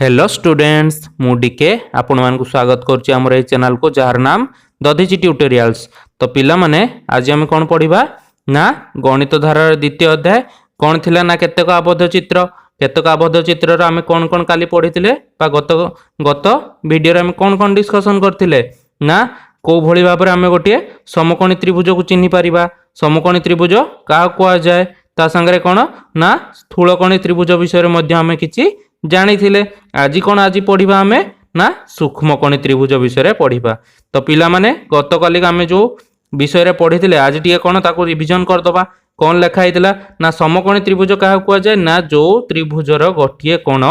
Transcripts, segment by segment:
Hello students मुझे आपण मानक स्वागत करुच्ची आमर ये चैनल को जार नाम दधिची ट्यूटोरियल्स। तो पिला माने आज आम कौन पढ़ा ना गणित धारार द्वितीय अध्याय कौन थिला ना केतेक आबद्ध चित्र आम कौन कौन काली पढ़ी गत गत वीडियो आम कौन कौन डिस्कसन करथिले ना को भली भाबरे आम गोटे समकोणी त्रिभुज को चिन्हि पारिबा। समकोणी त्रिभुज क्या कुआ जाए ता संगे कौन ना स्थूलकोणी त्रिभुज विषय में आम किछि जानी थिले। आज कौन आज पढ़ा आम ना सूक्ष्मकोणी त्रिभुज विषय पढ़ा। तो पिला माने गत काली आम जो विषय पढ़ी थे आज टी कौन ताको रिविजन करदबा। कौन लिखाई ना समकोणी त्रिभुज क्या कुआ जाए ना जो त्रिभुजर गोटे कोण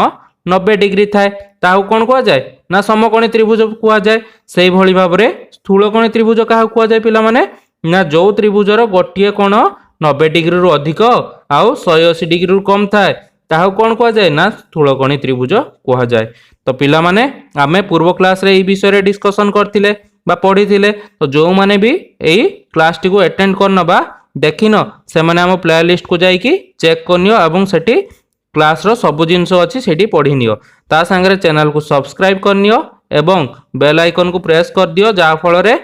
90 डिग्री थाए ताहू कौन कुआ जाए ना समकोणी त्रिभुज कुआ जाए। से भली भाव में स्थूलकोणी त्रिभुज क्या कुआ जाए पिला माने ना जो त्रिभुजर गोटे कोण 90 डिग्री रु अधिक आउ 180 डिग्री रु कम थाए ताहू कौन कुआ जाए ना स्थूलकोणी त्रिभुज कुआ जाए। तो पिला माने आमे पूर्व क्लास रे ई विषय डिस्कशन करथिले बा पढ़ी थिले। तो जो माने भी एई क्लास टी को अटेंड करनबा देखिन से माने हम प्लेलिस्ट को जाई कि चेक करनियो एवं सेठी क्लास रो सब जिंस अछि सेठी पढ़ी नियो। ता संगे चैनल को सब्सक्राइब करनियो एवं बेल आइकन को प्रेस कर दियो जा फल रे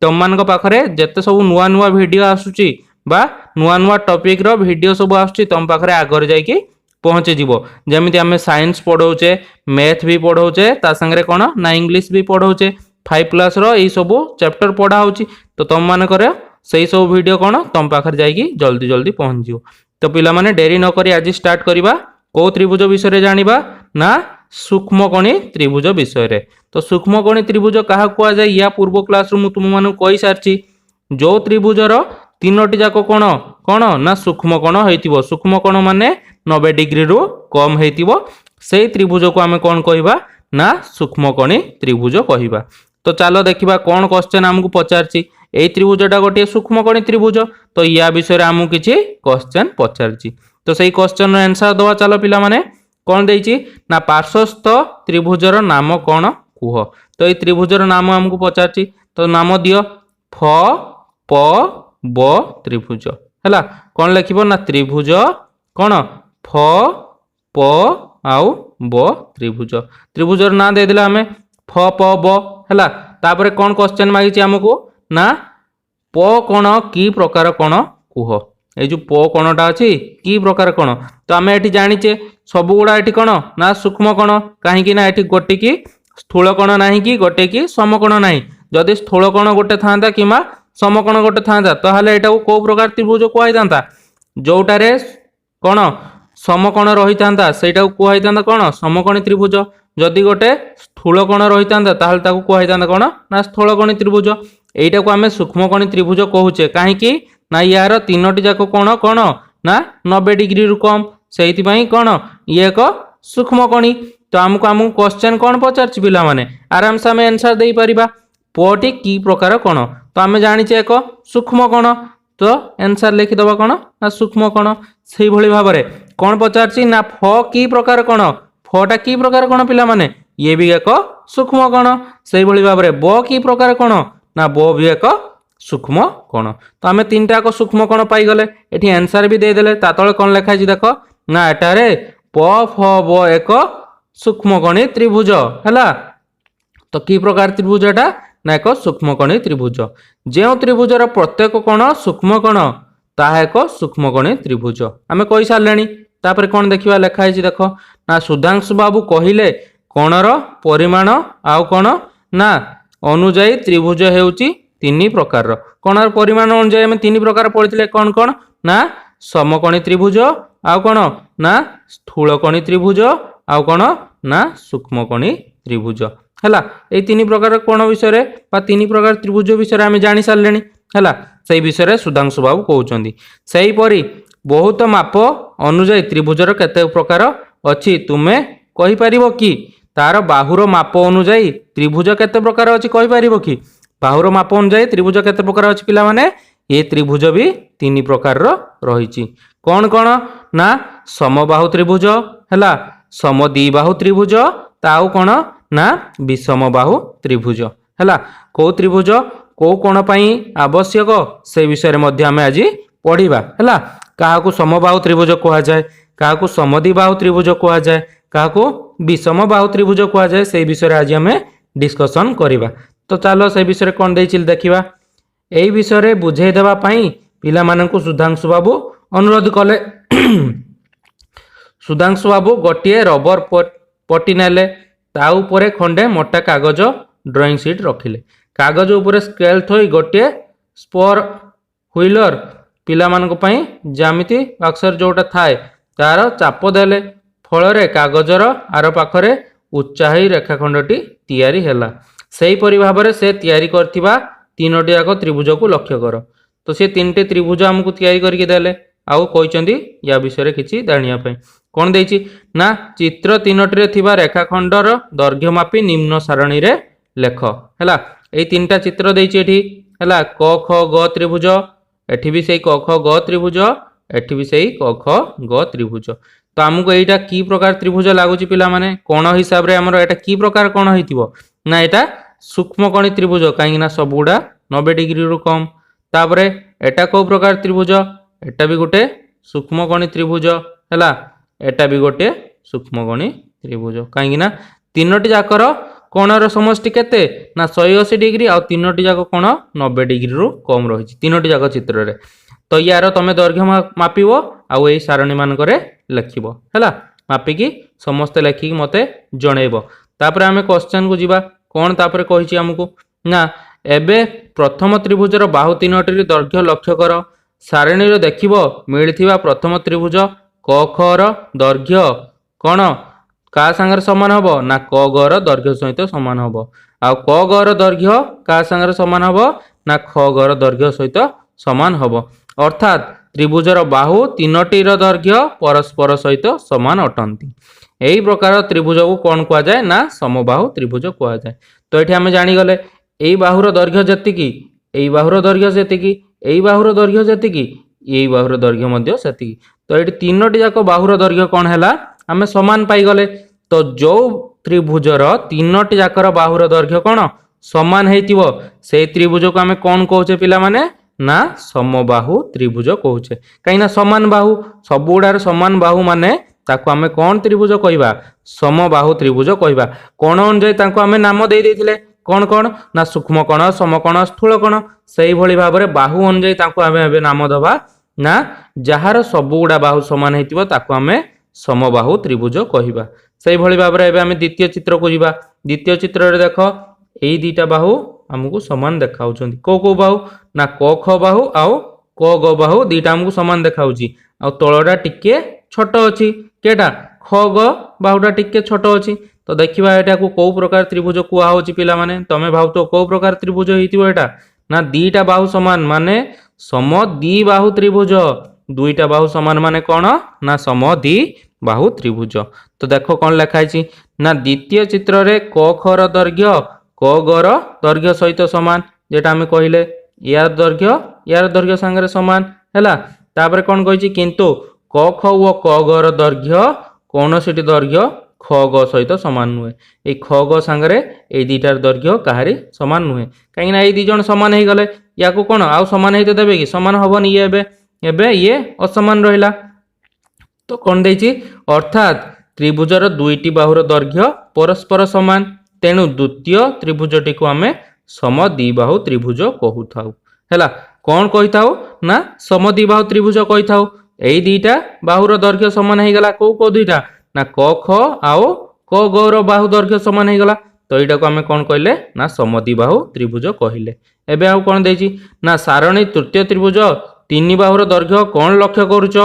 तुम मानक पाखरे जत्ते सब नुवा नुवा वीडियो आसुची बा नुवा नुवा टॉपिक रो वीडियो सब आसुची तुम पाखरे आगर जाई कि पहुंचे जीवो। जमिति आमे साइंस पढ़ौचे मैथ भी पढ़ौचे ता संगे कौन ना इंग्लिश भी पढ़ौचे 5 क्लास रो ई सब चैप्टर पढ़ा होची। तो तुम मानकर सही सब वीडियो कौन तुम पाखर जाइकी जल्दी जल्दी पहुंच जिवो। तो पिला माने डेरी न करी आज स्टार्ट करिबा। को त्रिभुज विषय जानिबा ना सूक्ष्मकोणी त्रिभुज विषय। तो सूक्ष्मकोणी त्रिभुज क्या कुआ जाए या पूर्व क्लास रु तुम मानू कहि सारची। जो त्रिभुजर तीनोटी जाक कोण कोण ना सूक्ष्मकोण होइतिबो। सूक्ष्मकोण माने 90 डिग्री रु कम होइतिबो से त्रिभुज को आमे कोन कहिबा ना सूक्ष्मकोणी त्रिभुज कहिबा। तो चलो देखिबा कोन क्वेश्चन हमकु पचारची। ए त्रिभुजटा गोटे सूक्ष्मकोणी त्रिभुज तो या विषय आमु किछि क्वेश्चन पचारची। तो सही क्वेश्चन रो आंसर दवा चलो पिला माने कोन देइची ना पार्श्वस्थ त्रिभुजर नाम कोन कुह। तो ए त्रिभुजर नाम हमकु पचारची तो नाम दियो फ प ब त्रिभुज हैला। कोन लिखिबो ना त्रिभुज कोन फ प आउ ब त्रिभुज। त्रिभुजर ना दे दिला हमें फ प ब हैला। तापरे कोन क्वेश्चन मागिची हमकु ना प कोण की प्रकार कोण कुह। ए जो प कोणटा अछि की प्रकार कोण तो आमे एठी जानिचे सब गुडा एठी कोण ना सूक्ष्म कोण काहे कि ना एठी गोटे की स्थूल कोण नाही कि गोटे की समकोण नाही। जदि स्थूल कोण गोटे थांता किमा समकोण गोटे थांता ताहले एटा को प्रकार त्रिभुज कुआई थांता। जोटारे कोण समकोण रही थांता सेटा कुआई थांता कोण समकोणी त्रिभुज। जदि गोटे स्थूल कोण रही थांता ताहले ताकू कुआई थांता कोण ना स्थूलकोणी त्रिभुज। एटा को आमे सूक्ष्मकोणी त्रिभुज कहूचे काहे कि ना यार तीनोटी जाक कोण कोण ना 90 डिग्री रु कम सेहिति पई कोण ये एक सूक्ष्मकोणी। तो हमकु क्वेश्चन कोन पचारछि पिला माने आराम से हम आंसर देई परिबा। पटी की प्रकार कोण तो आमे जानिचे एक सूक्ष्मकोण तो आंसर लिखि दबा कोण ना सूक्ष्मकोण। सेही भली भाबरे कोन पचारछि ना फ की प्रकार कोण फटा की प्रकार कोण पिला माने ये भी एक सूक्ष्मकोण। सेही भली भाबरे ब की प्रकार कोण ना ब भी एक सूक्ष्म कोण। तो आमे तीनटा को सूक्ष्म कोण पाई गले एठी आंसर भी दे देले। ता तळे कोन लिखा छि देखो ना एटारे प फ ब एक सूक्ष्मकोणी त्रिभुज हैला। तो की प्रकार त्रिभुज एटा ना एक सूक्ष्मकोणी त्रिभुज। जे त्रिभुजर प्रत्येक कोण सूक्ष्म कोण ताहा एक सूक्ष्मकोणी त्रिभुज आमे कहि सारलेनी। तापर कोन देखिबा लिखा छि देखो ना सुधांशु बाबू कहिले कोणर परिमाण आउ कोण ना अनुଯାयी त्रिभुज हेउची तीन प्रकार। कोणर परिमाण अनुଯାयी हम तीन प्रकार पढ़िथिले कोन कोन ना समकोणी त्रिभुज आउ कोण ना स्थूलकोणी त्रिभुज आउ कोण ना सूक्ष्मकोणी त्रिभुज हैला। ए तीन प्रकार कोण विषय बा तीन प्रकार त्रिभुज विषय आम जानी सारलेनी हैला। सेही विषय सुधांशु बाबू कहउचंदी। सेही परी बहुत माप अनुଯାयी त्रिभुजर केते प्रकार अछि तुमे कहि परिबो कि तार बाहुर माप अनुଯାयी त्रिभुज केते प्रकार अछि कहि परिबो कि बाहुर माप अनुଯାयी त्रिभुज केते प्रकार अछि पिला माने ये त्रिभुज भी तीन प्रकार रहिछि। कोन कोन ना समबाहु त्रिभुज हैला समद्विबाहु त्रिभुज ताउ कोन ना विषमबाहु त्रिभुज हैला। को त्रिभुज को कोण पई आवश्यक से विषय मध्ये आमे आज पढ़िबा हैला। काहाकू समबाहु त्रिभुज कहा जाए काहाकू समद्विबाहु त्रिभुज कहा जाए କାହାକୁ ବିଷମ ବାହୁ ତ୍ରିଭୁଜ କୁହାଯାଏ ସେଇ ବିଷୟରେ ଆଜି ଆମେ डिस्कसन करिबा। तो चलो से विषय कौन देछि देखिबा। एई विषय बुझेई देबा पई पिला माननकु सुधांशु बाबू अनुरोध कले। सुधांशु बाबू गोटे रबर पट्टी नेले ता उपरे खंडे मोटा कागज ड्राइंग शीट रखिले। कागज उपरे स्केल थोई गोटे स्पर व्हीलर पिला मानक पई ज्यामिति अक्षर जोटा थाए तार चाप देले फलरे कागजर आर पाखरे उच्चाही रेखाखंडटी तैयारी हैला। सेही परि भाबरे से तैयारी करथिबा तीनोटी जाक त्रिभुज को लक्ष्य कर। तो से तीनटे त्रिभुज हमकु तैयारी करके देले आउ कहचंदी या विषय किछि जानिया पई कोन देछि ना चित्र तीनोटी रे थिबा रेखाखंडर दैर्घ्य मापी निम्न सारणी रे लेख हैला। एई तीनटा चित्र देछि एठी हैला क ख ग त्रिभुज एठी भी सेही क ख ग त्रिभुज एठी भी सेही क ख ग त्रिभुज। तो आमको एटा की प्रकार त्रिभुज लागुची पिला माने कोण हिसाब रे हमर एटा की प्रकार कोण हेतिबो ना एटा सूक्ष्म कोणी त्रिभुज काहे ना सबुडा 90 डिग्री रु कम। तापरे एटा को प्रकार त्रिभुज एटा भी गोटे सूक्ष्म कोणी त्रिभुज हैला एटा भी गोटे सूक्ष्म कोणी त्रिभुज काहे ना तीनोटी जाकर कोणर समष्टि केते ना 180 डिग्री आ तीनोटी जाक कोण 90 डिग्री रु कम रहिछि तीनोटी जाक चित्र रे। तो यार तमे दैर्घ्य मापिबो आउ एई सारणी मानकरे लिखिबो हैला मापिकी समस्त लेखिकी मते जणैबो। तापर आमे क्वेश्चन को जिबा कोन तापर कहिछि हमकु ना एबे प्रथम त्रिभुजर बाहु तीनोटी रे दैर्घ्य लक्ष्य कर। सारणी रे देखिबो मिलिथिबा प्रथम त्रिभुज क ख र दैर्घ्य कोन का संगे समान हबो ना क ग र दैर्घ्य सहित समान हबो आ क ग र दैर्घ्य का संगे समान हबो ना ख ग र दैर्घ्य सहित समान हबो। अर्थात त्रिभुजर बाहु तीनोटी रो दैर्घ्य परस्पर सहित समान अटंती। एही प्रकार त्रिभुज को कोन कुआ जाय ना समबाहु त्रिभुज कुआ जाय। तो एठी हमें जानि गले एही बाहुर दैर्घ्य जतिकी एही बाहुर दैर्घ्य सेतिकी एही बाहुर दैर्घ्य सेतिकी एही बाहुर दैर्घ्य मध्ये सेतिकी। तो एठी तीनोटी जाक बाहुर दैर्घ्य कोन हैला हमें समान पाई गले। तो जो त्रिभुजर तीनोटी जाकर बाहुर दैर्घ्य कोन समान हेतिबो सेही त्रिभुज को हमें कोन कहउछे पिला माने ना समबाहु त्रिभुज कहउछे। काई ना समान बाहु सबुडार समान बाहु माने ताको हमें कोन त्रिभुज कहिबा समबाहु त्रिभुज कहिबा। कोण अनुसार ताको हमें नाम दे देथिले कोन कोन ना सूक्ष्म कोण समकोण स्थूल कोण सेही भली भाबरे बाहु अनुसार ताको हमें नाम दबा ना जहार सबुडा बाहु समान हेतिबो ताको हमें समबाहु त्रिभुज कहिबा। सेही भली भाबरे एबे हमें द्वितीय चित्र को जिबा। द्वितीय चित्र रे देखो एई दीटा बाहु हमकु समान देखाउछंती को को बाहु ना क ख बाहु आउ क ग बाहु दीटा हमकु समान देखाउची आ तळडा टिके छोट अछि केटा ख ग बाहुटा टिके छोट अछि। तो देखिबा एटा को को प्रकार त्रिभुज कुआ होची पिला माने तमे भावतो को प्रकार त्रिभुज हेतिबो एटा ना दीटा बाहु समान माने सम द्विबाहु त्रिभुज। दुईटा बाहु समान माने कोन ना सम द्विबाहु त्रिभुज। तो देखो कोन लिखाइछि ना द्वितीय चित्र रे क ख र दैर्घ्य क ग र दैर्घ्य सहित समान जेटा हमें कहिले यार दैर्घ्य संगे समान हैला। तापर कोन कहिछि किंतु क ख व क ग र दैर्घ्य कोनोसिटी दैर्घ्य ख ग सहित समान नुहे। ए ख ग संगे ए दीटार दैर्घ्य काहारी समान नुहे काहे ना ए दी जण समान हे गले याको कोन आउ समान हेते देबे कि समान हबनी एबे ये असमान रहिला। तो कोन देछि अर्थात त्रिभुजर दुईटी बाहुर दैर्घ्य परस्पर समान तेणु द्वितीय त्रिभुजटी को आमे सम द्विबाहु त्रिभुज कहू थाउ हैला। कोन कहि थाउ ना सम द्विबाहु त्रिभुज कहि थाउ। एई दीटा बाहुर दैर्घ्य समान हे गला को दुईटा ना क ख आउ क ग र बाहु दैर्घ्य समान हे गला। तो एटा को आमे कोन कहले ना सम द्विबाहु त्रिभुज कहिले। एबे आउ कोन देछि ना सारणी तृतीय त्रिभुज तीन बाहुर दैर्घ्य कोन लक्ष्य करूछ।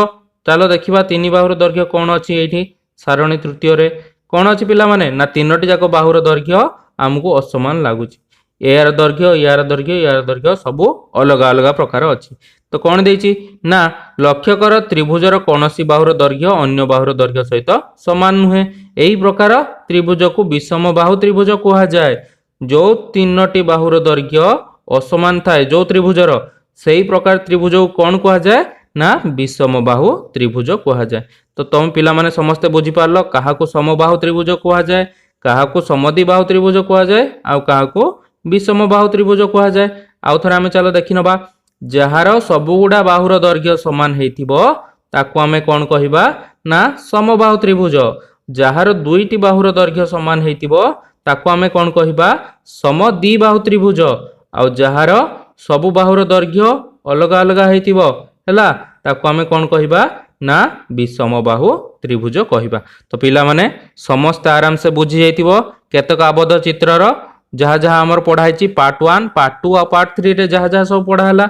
चलो देखिबा तीन बाहुर दैर्घ्य कोन अछि एठी सारणी तृतीय रे कोन अछि पिला माने ना तीनोटी जाक बाहुर दैर्घ्य हमकु असमान लागुची। यार दैर्घ्य सब अलग अलग प्रकार अछि। तो कोन देछि ना लक्ष्य कर त्रिभुजर कोनोसी बाहुर दैर्घ्य अन्य बाहुर दैर्घ्य सहित समान नुहे। एही प्रकार त्रिभुज को विषम बाहु त्रिभुज कहा जाय। जो तीनोटी बाहुर दैर्घ्य असमान थाए जो त्रिभुजर सेही प्रकार त्रिभुज को कोन कहा जाय ना विषम बाहु त्रिभुज कहा जाय। तो तुम पिला माने समस्ते बुझी पारलो काहाको समबाहु त्रिभुज कहा जाय काहाको समद्विबाहु त्रिभुज कहा जाय आउ काहाको विषम बाहु त्रिभुज कहा जाय। आउ थरे आमे चलो देखि नबा जहार सबुडा बाहुर दैर्घ्य समान हेतिबो ताको आमे कोन कहिबा ना समबाहु त्रिभुज। ଯାହାର ଦୁଇଟି ବାହୁର ଦୈର୍ଘ୍ୟ ସମାନ ହେଇଥିବ ତାକୁ ଆମେ କ'ଣ କହିବା ସମଦ୍ୱିବାହୁ ତ୍ରିଭୁଜ। ଆଉ ଯାହାର ସବୁ ବାହୁର ଦୈର୍ଘ୍ୟ ଅଲଗା ଅଲଗା ହେଇଥିବ ହେଲା ତାକୁ ଆମେ କ'ଣ କହିବା ନା ବିଷମବାହୁ ତ୍ରିଭୁଜ କହିବା। ତ ପିଲାମାନେ ସମସ୍ତେ ଆରାମସେ ବୁଝି ଯାଇଥିବ କେତେକ ଆବଦ୍ଧ ଚିତ୍ରର ଯାହା ଯାହା ଆମର ପଢ଼ା ହେଇଛି ପାର୍ଟ 1 ପାର୍ଟ 2 ଆଉ ପାର୍ଟ 3 ରେ ଯାହା ଯାହା ସବୁ ପଢ଼ା ହେଲା।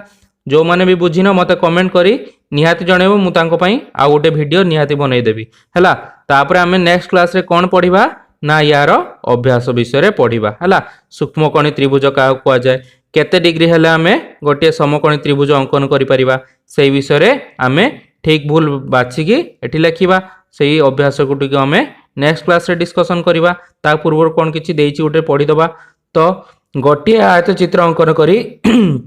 ଯେଉଁମାନେ ବି ବୁଝିନ ମୋତେ କମେଣ୍ଟ କରି ନିହାତି ଜଣେଇବ, ମୁଁ ତାଙ୍କ ପାଇଁ ଆଉ ଗୋଟେ ଭିଡ଼ିଓ ନିହାତି ବନେଇଦେବି ହେଲା। ତାପରେ ଆମେ ନେକ୍ସଟ କ୍ଲାସରେ କ'ଣ ପଢ଼ିବା ନା ୟାର ଅଭ୍ୟାସ ବିଷୟରେ ପଢ଼ିବା ହେଲା। ସୂକ୍ଷ୍ମକୋଣୀ ତ୍ରିଭୁଜ କାହାକୁ କୁହାଯାଏ, କେତେ ଡିଗ୍ରୀ ହେଲେ ଆମେ ଗୋଟିଏ ସମକୋଣୀ ତ୍ରିଭୁଜ ଅଙ୍କନ କରିପାରିବା ସେଇ ବିଷୟରେ ଆମେ ଠିକ୍ ଭୁଲ ବାଛିକି ଏଠି ଲେଖିବା। ସେଇ ଅଭ୍ୟାସକୁ ଟିକେ ଆମେ ନେକ୍ସଟ କ୍ଲାସରେ ଡିସ୍କସନ୍ କରିବା। ତା ପୂର୍ବରୁ କ'ଣ କିଛି ଦେଇଛି ଗୋଟେ ପଢ଼ିଦେବା। ତ ଗୋଟିଏ ଆୟତ ଚିତ୍ର ଅଙ୍କନ କରି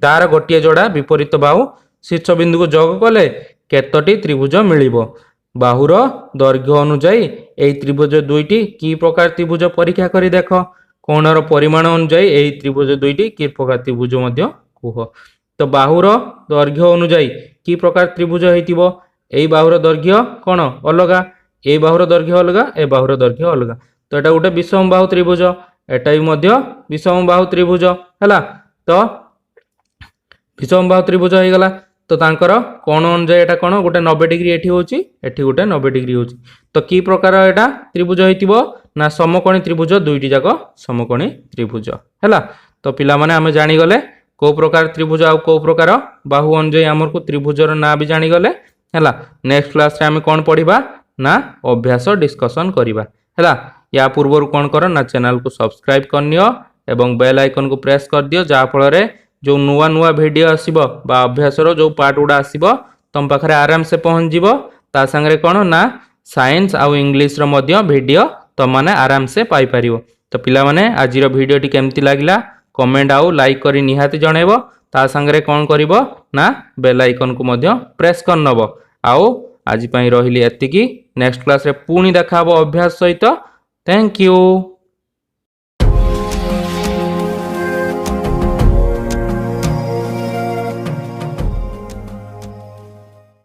ତାର ଗୋଟିଏ ଯୋଡ଼ା ବିପରୀତ ବାହୁ ଶୀର୍ଷବିନ୍ଦୁକୁ ଯୋଗ କଲେ କେତୋଟି ତ୍ରିଭୁଜ ମିଳିବ? ବାହୁର ଦୈର୍ଘ୍ୟ ଅନୁଯାୟୀ ଏହି ତ୍ରିଭୁଜ ଦୁଇଟି କି ପ୍ରକାର ତ୍ରିଭୁଜ ପରୀକ୍ଷା କରି ଦେଖ। କୋଣର ପରିମାଣ ଅନୁଯାୟୀ ଏହି ତ୍ରିଭୁଜ ଦୁଇଟି କି ପ୍ରକାର ତ୍ରିଭୁଜ ମଧ୍ୟ କୁହ। ତ ବାହୁର ଦୈର୍ଘ୍ୟ ଅନୁଯାୟୀ କି ପ୍ରକାର ତ୍ରିଭୁଜ ହେଇଥିବ? এই বাহুর দৈর্ঘ্য কোণ অলগা, এই বাহুর দৈর্ঘ্য অলগা, এই বাহুর দৈর্ঘ্য অলগা। তো এটা গোটে বিষম বাহু ত্রিভুজ, এটা ବି ମଧ୍ୟ বিষମ ବାହୁ ତ୍ରିଭୁଜ ହେଲା। ତ বিষମ ବାହୁ ତ୍ରିଭୁଜ ହେଇଗଲା। ତ ତାଙ୍କର କୋଣ ଅନୁଯାୟୀ ଏଟା କ'ଣ ଗୋଟେ 90 ଡିଗ୍ରୀ ଏଠି ହେଉଛି, ଏଠି ଗୋଟେ 90 ଡିଗ୍ରୀ ହେଉଛି। ତ କି ପ୍ରକାର ଏଟା ତ୍ରିଭୁଜ ହେଇଥିବ ନା ସମକୋଣୀ ତ୍ରିଭୁଜ, ଦୁଇଟି ଯାକ ସମକୋଣୀ ତ୍ରିଭୁଜ ହେଲା। ତ ପିଲାମାନେ ଆମେ ଜାଣିଗଲେ କୋଉ ପ୍ରକାର ତ୍ରିଭୁଜ ଆଉ କୋଉ ପ୍ରକାର ବାହୁ ଅନୁଯାୟୀ ଆମକୁ ତ୍ରିଭୁଜର ନାଁ ବି ଜାଣିଗଲେ ହେଲା। ନେକ୍ସଟ କ୍ଲାସରେ ଆମେ କ'ଣ ପଢ଼ିବା ନା ଅଭ୍ୟାସ ଡିସ୍କସନ୍ କରିବା ହେଲା। ୟା ପୂର୍ବରୁ କ'ଣ କର ନା ଚ୍ୟାନେଲକୁ ସବସ୍କ୍ରାଇବ୍ କରିନିଅ ଏବଂ ବେଲ୍ ଆଇକନକୁ ପ୍ରେସ୍ କରିଦିଅ, ଯାହାଫଳରେ ଯେଉଁ ନୂଆ ନୂଆ ଭିଡ଼ିଓ ଆସିବ ବା ଅଭ୍ୟାସର ଯେଉଁ ପାର୍ଟ ଗୁଡ଼ା ଆସିବ ତମ ପାଖରେ ଆରାମସେ ପହଞ୍ଚିଯିବ। ତା ସାଙ୍ଗରେ କ'ଣ ନା ସାଇନ୍ସ ଆଉ ଇଂଲିଶର ମଧ୍ୟ ଭିଡ଼ିଓ ତମମାନେ ଆରାମସେ ପାଇପାରିବ। ତ ପିଲାମାନେ ଆଜିର ଭିଡ଼ିଓଟି କେମିତି ଲାଗିଲା କମେଣ୍ଟ ଆଉ ଲାଇକ୍ କରି ନିହାତି ଜଣାଇବ। ତା ସାଙ୍ଗରେ କ'ଣ କରିବ ନା ବେଲ୍ ଆଇକନକୁ ମଧ୍ୟ ପ୍ରେସ୍ କରିନେବ। ଆଉ ଆଜି ପାଇଁ ରହିଲି ଏତିକି। ନେକ୍ସଟ କ୍ଲାସରେ ପୁଣି ଦେଖା ହେବ ଅଭ୍ୟାସ ସହିତ। Thank you.